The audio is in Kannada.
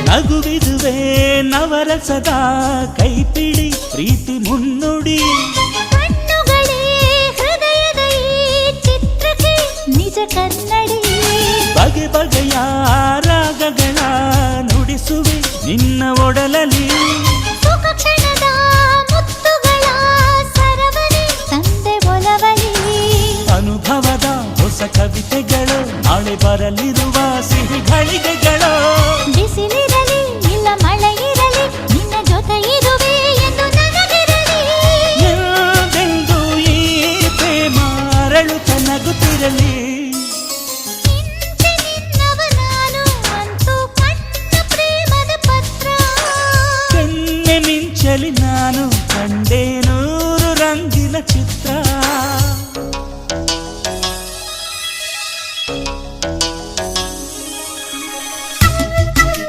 ನಗುವಿದುವೆ ನವರಸದ ಕೈಪಿಡಿ ಪ್ರೀತಿ ಮುನ್ನುಡಿ ಕಣ್ಣುಗಳೇ ಹೃದಯದ ಈ ಚಿತ್ರಕ್ಕೆ ನಿಜ ಕನ್ನಡಿ ಬಗೆ ಬಗೆಯ ರಾಗಗಳ ನುಡಿಸುವೆ ನಿನ್ನ ಒಡಲಲ್ಲಿ ಸುಖ ಕ್ಷಣದ ಮುತ್ತುಗಳ ಸರವರಿ ತಂದೆ ಒಲವಲಿ ಅನುಭವದ ಹೊಸ ಕವಿತೆಗಳು ನಾಳೆ ಬರಲಿರುವ ಸಿಹಿ ಘಳಿಗೆಗಳು